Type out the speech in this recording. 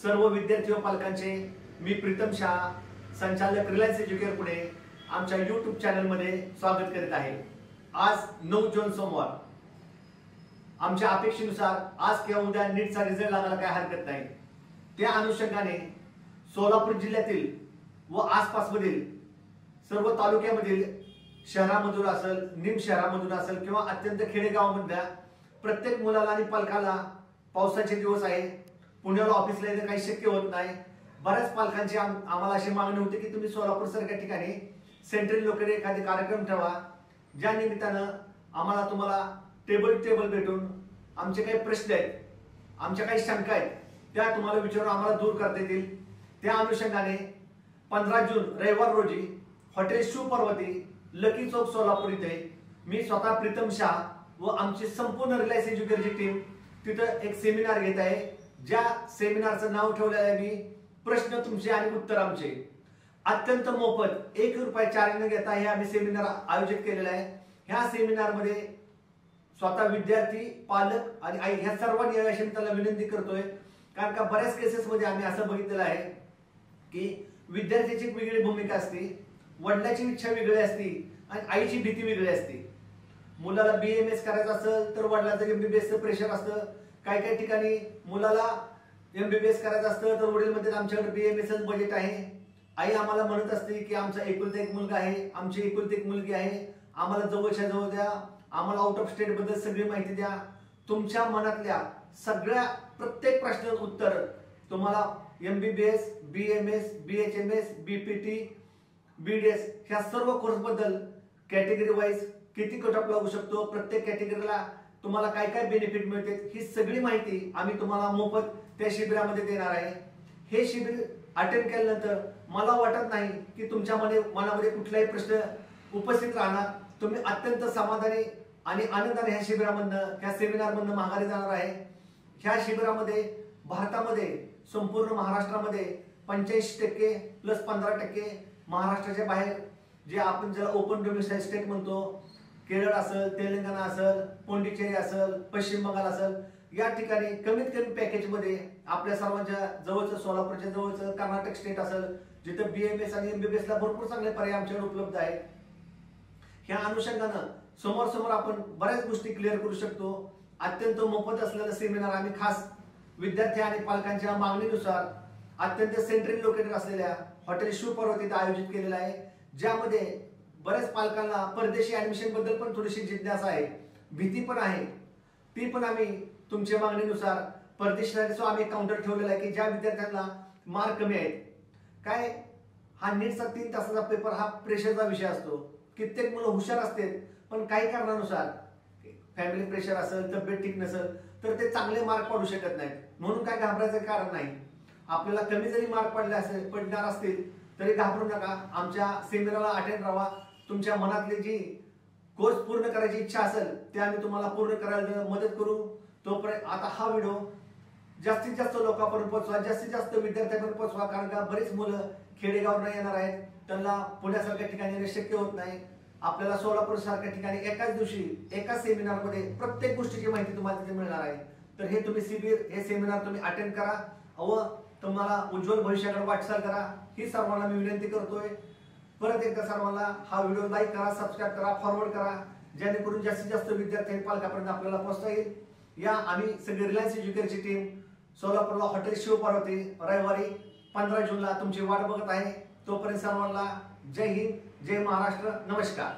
सर्व विद्यार्थी व पालकांचे मी प्रीतम शाह, संचालक रिलायन्स एज्युकेअर पुणे आमच्या YouTube चॅनल मध्ये स्वागत करीत आहे। आज 9 जून सोमवार आमच्या अपेक्षेनुसार आज किंवा उद्या नीटचा रिझल्ट लागायला काय हरकत नाही। त्या अनुषंगाने सोलापूर जिल्ह्यातील व आसपासमधील सर्व तालुक्यामधील शहरामधून असेल, निम शहरामधून असेल किंवा अत्यंत खेडेगावांमधल्या प्रत्येक मुलाला आणि पालकाला पावसाचे दिवस आहे, पुण्याला ऑफिसला येणे काही शक्य होत नाही। बऱ्याच पालकांची आम्हाला अशी मागणी होती की तुम्ही सोलापूर सारख्या ठिकाणी सेंट्रल लोकेट एखादे कार्यक्रम ठेवा, ज्या निमित्तानं आम्हाला तुम्हाला टेबल भेटून आमचे काही प्रश्न आहेत, आमच्या काही शंका आहेत त्या तुम्हाला विचारून आम्हाला दूर करता येतील। त्या अनुषंगाने 15 जून रविवार रोजी हॉटेल शिवपार्वती, लकी चौक, सोलापूर इथे मी स्वतः प्रीतम शाह व आमची संपूर्ण रिलायन्स एज्युकेअरची टीम तिथं एक सेमिनार घेत आहे, ज्या सेमिनारचं नाव ठेवलेलं आहे मी प्रश्न तुमचे आणि उत्तर आमचे। अत्यंत मोफत 1 रुपया चार्ज न घेता हे आम्ही सेमिनार आयोजित केलेला आहे। ह्या सेमिनार मध्ये स्वतः विद्यार्थी, पालक आणि आई ह्या सर्वांनी याविषयी मी त्याला विनंती करतोय, कारण का बऱ्याच केसेस मध्ये आम्ही असं बघितलेलं आहे की विद्यार्थ्याची वेगळी भूमिका असते, वडिलांची इच्छा वेगळी असते आणि आईची भीती वेगळी असते। मुलाला BAMS करायचं असेल तर वडिलांचं MBBS चं प्रेशर असतं, काही ठिकाणी मुलाला MBBS करायचं असतं तर वडील म्हणतात आमच्याकडे BAMS चं बजेट आहे। आई आम्हाला म्हणत असते की आमचा एकुलता एक मुलगा आहे, आमची एकुलती एक मुलगी आहे, आम्हाला जवळच्या जवळ द्या, आम्हाला आउट ऑफ स्टेट बद्दल सगळी माहिती द्या। तुमच्या मनातल्या सगळ्या प्रत्येक प्रश्नाचं उत्तर तुम्हाला MBBS, BMS, BHMS, BPT, BDS ह्या सर्व कोर्स बद्दल कॅटेगरी वाईज किती कट ऑफ लागू शकतो, प्रत्येक कॅटेगरीला तुम्हाला काय काय बेनिफिट मिळते, ही सगळी माहिती आम्ही तुम्हाला मोफत त्या शिबिरामध्ये देणार आहे। हे शिबिर अटेंड केल्यानंतर मला वाटत नाही की तुमच्या मनामध्ये कुठलाही प्रश्न उपस्थित राहणार। तुम्ही अत्यंत समाधानी आणि आनंदाने ह्या शिबिरामधनं, ह्या सेमिनारमधनं माघारी जाणार आहे। ह्या शिबिरामध्ये भारतामध्ये संपूर्ण महाराष्ट्रामध्ये 85% प्लस 15% महाराष्ट्राच्या बाहेर जे आपण ज्याला ओपन डोमेस्टाईल स्टेट म्हणतो, केरळ असेल, तेलंगणा असेल, पोंडिचेरी असेल, पश्चिम बंगाल असेल, या ठिकाणी कमीत कमी पॅकेज मध्ये आपल्या सर्वांच्या जवळचं सोलापूरच्या जवळचं कर्नाटक स्टेट असेल, जिथे BMS आणि MBBS ला भरपूर चांगले पर्याय आमच्याकडे उपलब्ध आहेत। ह्या अनुषंगानं समोर आपण बऱ्याच गोष्टी क्लिअर करू शकतो। अत्यंत मोफत असलेला सेमिनार आम्ही खास विद्यार्थी आणि पालकांच्या मागणीनुसार अत्यंत सेंट्रल लोकेटेड असलेल्या हॉटेल शिवपार्वतीत आयोजित केलेला आहे, ज्यामध्ये बऱ्याच पालकांना परदेशी ऍडमिशन बद्दल पण थोडीशी जिज्ञासा आहे, भीती पण आहे। ती पण आम्ही तुमच्या मागणीनुसार परदेशासाठी आम्ही काउंटर ठेवलेला आहे की ज्या विद्यार्थ्यांना मार्क कमी आहेत, काय हा नीटचा 3 तासाचा पेपर हा प्रेशरचा विषय असतो। कित्येक मुलं हुशार असतात पण काही कारणानुसार फॅमिली प्रेशर असेल, तब्येत ठीक नसेल तर ते चांगले मार्क पाडू शकत नाहीत, म्हणून काय घाबरायचं कारण नाही। आपल्याला कमी जरी मार्क पडणार असतील तरी घाबरू नका, आमच्या सेमिनारला अटेंड राहा। तुमच्या मनातली जी कोर्स पूर्ण करायची इच्छा असेल ते आम्ही तुम्हाला पूर्ण करायला मदत करू। तोपर्यंत आता हा व्हिडिओ जास्तीत जास्त लोकांपर्यंत पोहोचवा, जास्तीत जास्त विद्यार्थ्यांपर्यंत पोहोचवा, कारण का बरेच मुलं खेडेगावांना येणार आहेत, त्यांना पुण्यासारख्या ठिकाणी येणे शक्य होत नाही। आपल्याला सोलापूर सारख्या ठिकाणी एकाच दिवशी एकाच सेमिनार मध्ये प्रत्येक गोष्टीची माहिती तुम्हाला तिथे मिळणार आहे। तर हे तुम्ही हे सेमिनार तुम्ही अटेंड करा व तुम्हाला उज्ज्वल भविष्याकडे वाटचाल करा, ही सर्वांना मी विनंती करतोय। परत एकदा सर्वांना हा व्हिडिओ लाईक करा, सबस्क्राईब करा, फॉरवर्ड करा, जेणेकरून जास्तीत जास्त विद्यार्थी आणि पालकांपर्यंत आपल्याला पोहोचता येईल। या आम्ही सगळी रिलायन्स एज्युकेअरची टीम सोलापूरला हॉटेल शिवपार्वती रविवारी 15 जूनला तुमची वाट बघत आहे। तोपर्यंत सर्वांना जय हिंद, जय महाराष्ट्र, नमस्कार।